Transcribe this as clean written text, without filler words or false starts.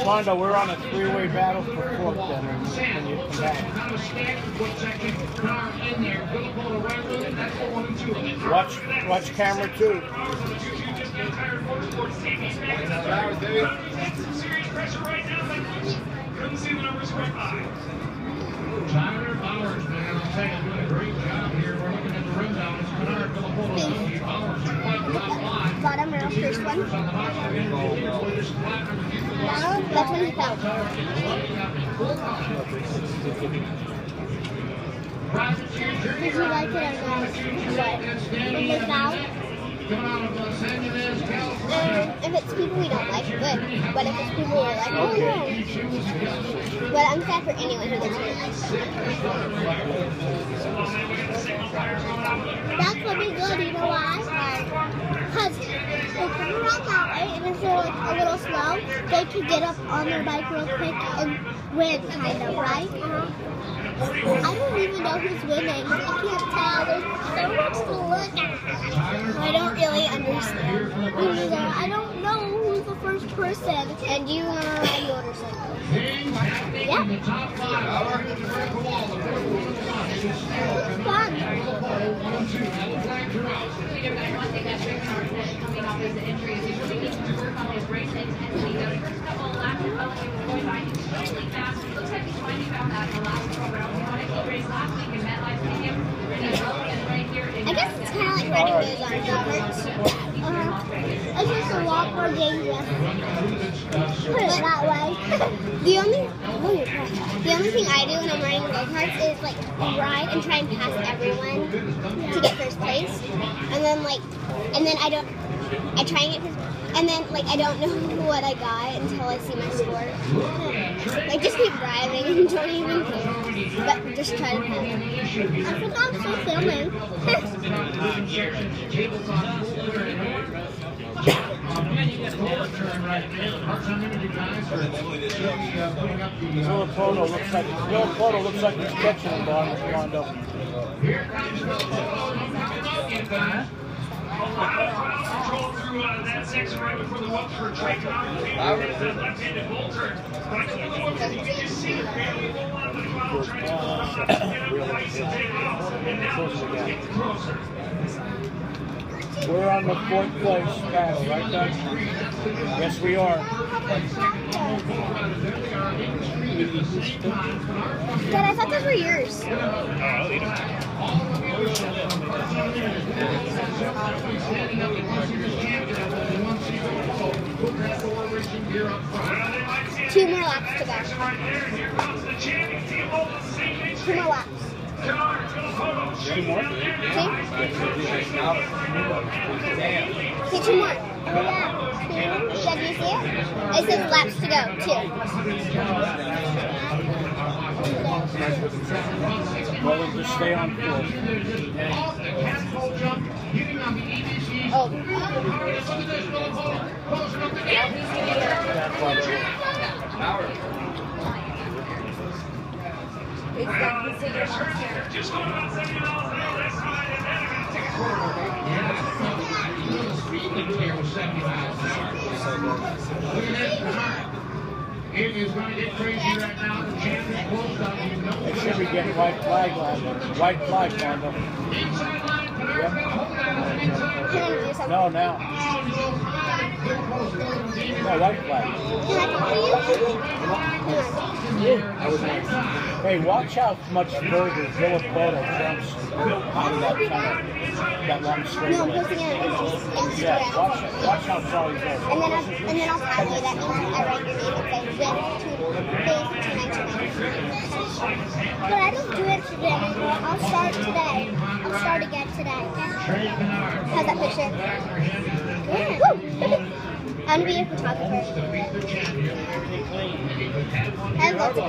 Mondo, we're on a three-way battle for fourth then, when you come back. Watch camera 2. Couldn't see the numbers quite high. Tyler Bowers, man, I'll tell you, doing a great job here. We're looking at the rim down. It's Bernard Filippo. Bowers is playing the top line. Bottom row, first one. Now, that's when he fell. Did you like it or not? What? When they foul? If it's people we don't like, good. But if it's people we're like, oh no. But I'm sad for anyone who gets hurt. That could be good, you know why? Because they come around that way, and if they're like a little slow, they can get up on their bike real quick and win, kind of, right? I don't even know who's winning. I can't tell. There's so much to look at. I don't really understand either. I don't know who's the first person. And you want to ride motorcycles? Yeah. It's fun. One thing that Drake coming off his injury is he really needs to work on his race intensity. The first couple of laps of LSU was going by extremely fast. It looks like he's finally found that in the last couple rounds. He won a race last week in MetLife Stadium. And right here in I guess it's kind of like riding those on dirt. It's just a lot more dangerous. Put it that way. The only thing I do when I'm riding go-karts is like ride and try and pass everyone to get first place. And then I try and get first place. And then, I don't know what I got until I see my score. Just keep driving and don't even care. But just try to pass them. I forgot I'm still filming. Photo looks like he's catching him down the condo. Here comes a lot of crowd control through that section right before the whoops for Drake that left-handed bull turn. But I couldn't go over, you can just see the family roll out of the crowd trying to get up the ice and take off. And now it's getting closer. We're on the fourth place battle, right, Doug? Yes, we are. Dad, I thought those were yours. Two more laps to go. 2 more laps. 2 more? Okay, 2 more. Yeah, 2. Did you see it? It says laps to go, 2. Well, we'll just stay on course. Oh. Just going about 70 miles an hour. That's right. And then I'm going to take a quarter. The speed limit here was 70 miles an hour. Look at this. It is going to get crazy right now. The champ is close up. It should be getting white flag on them. White flag on them. Inside line. Yep. No, now. No, white flag. Hey, watch how much further Filippo jumps out of that long straight. No, I'm posting it on Instagram. Yeah, watch how far he goes. And then I'll tag you. That means I write your name and say But I don't do it today anymore. I'll start today. I'll start again today. How's that picture? Good. I'm gonna be a photographer. I have lots of